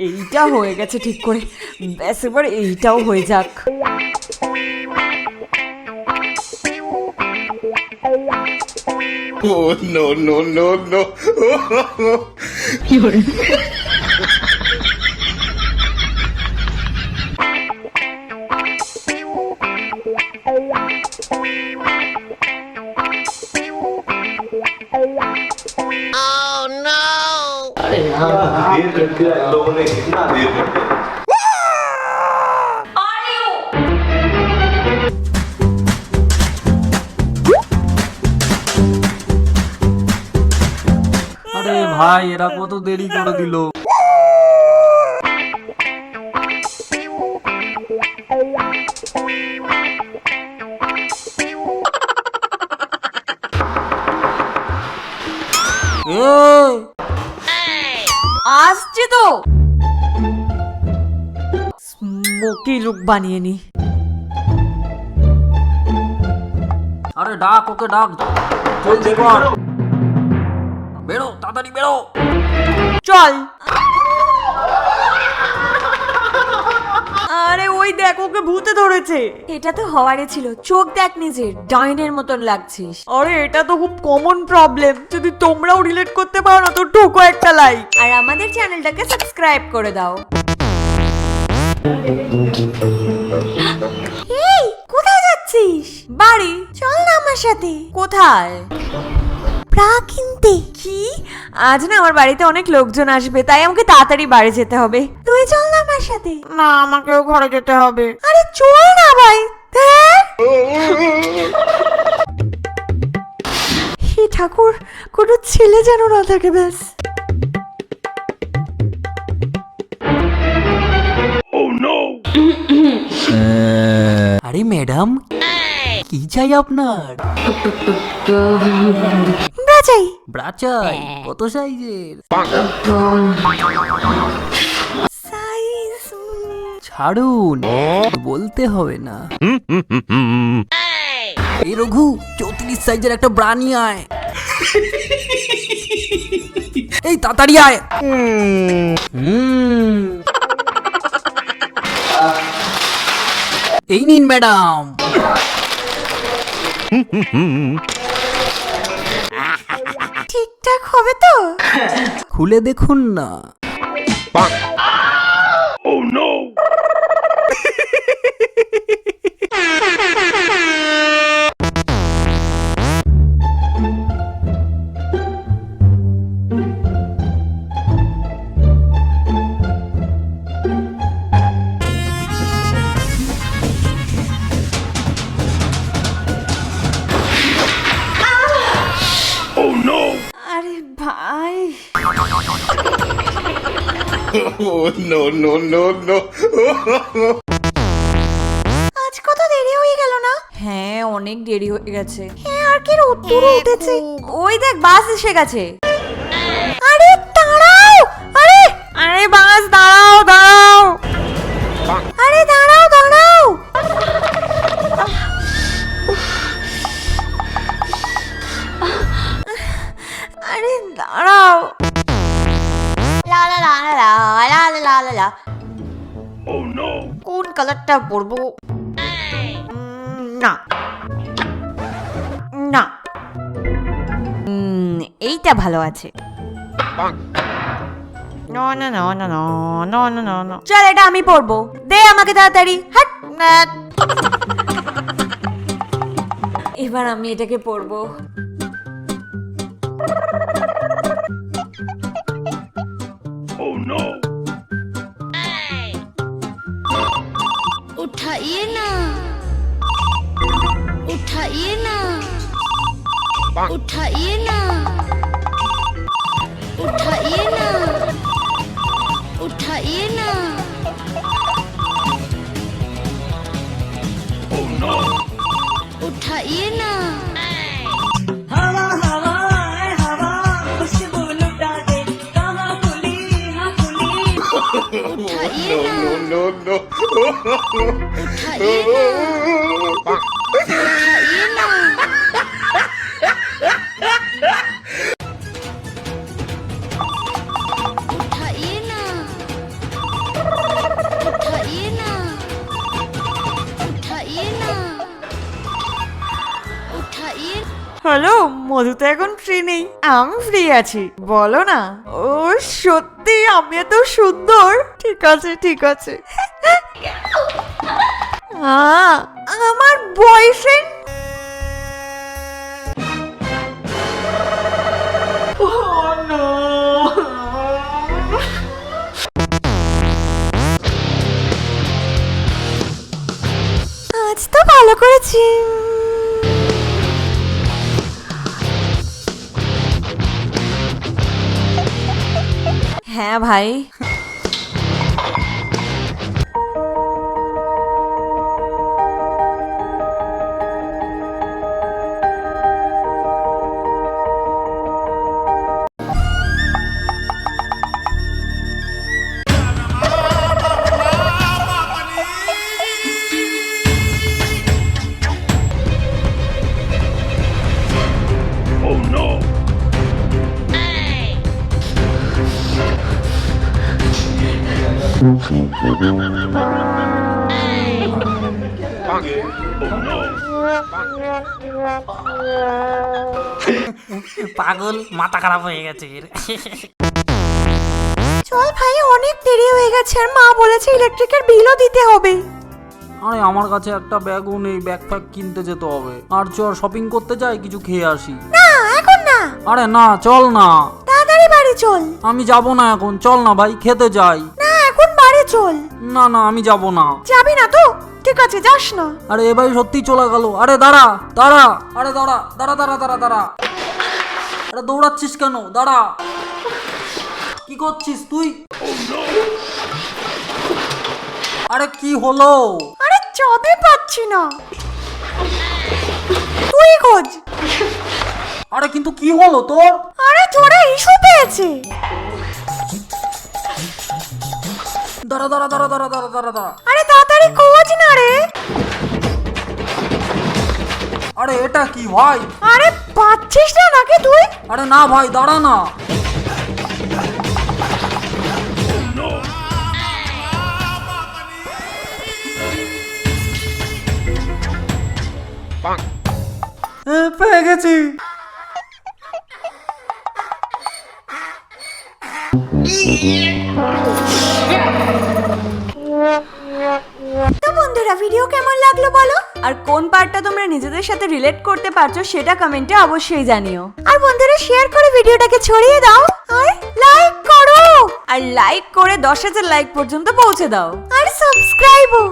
এইটা হয়ে গেছে ঠিক করে, ব্যাস এবার এইটাও হয়ে যাক। Oh no no no no! Oh no! देर कर दिया इन लोगों ने, कितना देर कर दिया। আরে ভাই এরা কত দেরি করে দিল। আসছে তো, স্মোকি লুক বানিয়ে নি। আরে ডাক ওকে, ডাক জলদি কর, বেরো তাড়াতাড়ি বেরো। চল। আরে ওই দেখ, ওকে ভূতে ধরেছে। এটা তো হওয়ারে ছিল, চোখ দেখ নিজের, ডাইনের মতন লাগছিস। আরে এটা তো খুব কমন প্রবলেম, যদি তোমরাও রিলেট করতে পারো না তো ঠোকো একটা লাইক, আর আমাদের চ্যানেলটাকে সাবস্ক্রাইব করে দাও। এই কোথায় যাচ্ছিস? বাড়ি। চল না আমার সাথে। কোথায়? ব্রা কিনতে। কি? আজ না আমার বাড়িতে অনেক লোকজন আসবে, তাই আমাকে তাড়াতাড়ি বাড়ি যেতে হবে। তুই চল না আমার সাথে। না, আমাকেও ঘরে যেতে হবে। আরে চল না ভাই। হে ঠাকুর, কোনো ছেলে যেন না থাকে ব্যাস। আরে ম্যাডাম, কি চাই আপনার? ব্রা চাই। ব্রা চাই? কত সাইজের? সাইজ ছাড়ুন, বলতে হবে না। এই রঘু, 34 সাইজের একটা ব্রা নিয়ে আয়। এই তাড়াতাড়ি আয়। এই নিন ম্যাডাম। ঠিকঠাক হবে তো? খুলে দেখুন না। আরে ভাই, Oh no no no no! আজ কত দেরি হয়ে গেল না? হ্যাঁ, অনেক দেরি হয়ে গেছে। হ্যাঁ, আর কি রোদ্দুর উঠেছে। ওই দেখ, বাস এসে গেছে। আরে দাঁড়াও, আরে আরে বাস দাঁড়াও দাঁড়াও, আরে দাঁড়াও দাঁড়াও। আরে দাঁড়াও। লা লা লা লা লা লা লা লা। কোন কালারটা পরবো? না না, এইটা ভালো আছে। না না না না না না না না না, চল এটা আমি পরবো। দে আমাকে তাড়াতাড়ি। হাট। এবার আমি এটাকে পরবো। उठाइए ना, उठाइए ना, उठाइए ना, उठाइए ना, उठाइए ना। उठाइए ना। हवा हवा हवा खुशबू लुटा दे, कहाँ खुली हाँ खुली। उठाइए ना, No no no! उठाइए ना, उठाइए ना। उठाइए ना। হ্যালো, মধু তো এখন ফ্রি নেই, আমি ফ্রি আছি, বলো না। ও সত্যি আমি এত সুন্দর? ঠিক আছে ঠিক আছে। আমার বয়ফ্রেন্ড? আজ তো ভালো করেছি। হ্যাঁ ভাই। পাগল, মাথা খারাপ হয়ে গেছে এর। চল ভাই, অনেক দেরি হয়ে গেছে, আর মা বলেছে ইলেকট্রিকের বিলও দিতে হবে। আরে আমার কাছে একটা ব্যাগও নেই, ব্যাগ ফ্যাগ কিনতে যেতে হবে। আর চল শপিং করতে যাই, কিছু খেয়ে আসি। না এখন না। আরে না, চল না। তাড়াতাড়ি বাড়ি চল। আমি যাব না এখন, চল না ভাই, খেতে যাই। না এখন বাড়ি চল। না না, আমি যাব না। যাবি না তো? ঠিক আছে, যাস না। আরে এ ভাই সত্যি চলে গেল। আরে দাঁড়া দাঁড়া, আরে দাঁড়া দাঁড়া দাঁড়া দাঁড়া দাঁড়া। আরে দৌড়াচ্ছিস কেন? দাঁড়া। কি করছিস তুই? আরে কি হলো? আরে চাঁদে পাচ্ছি না, তুই খোঁজ। আরে কিন্তু কি হলো তোর? আরে জোরে ইস্যু পেয়েছে। দাঁড়া দাঁড়া দাঁড়া দাঁড়া দাঁড়া দাঁড়া দাঁড়া। আরে তাড়াতাড়ি খোঁজ না রে। আরে এটা কি ভাই? আরে পাচ্ছিস না নাকি তুই? আরে না ভাই, দাঁড়া না। পেয়ে গেছি। তো বন্ধুরা, ভিডিও কেমন লাগলো বলো, আর কোন পার্টটা তোমরা নিজেদের সাথে রিলেট করতে পারছো সেটা কমেন্টে অবশ্যই জানিও। আর বন্ধুরা শেয়ার করে ভিডিওটাকে ছড়িয়ে দাও, আর লাইক করো, আর লাইক করে 10,000 লাইক পর্যন্ত পৌঁছে দাও, আর সাবস্ক্রাইবও।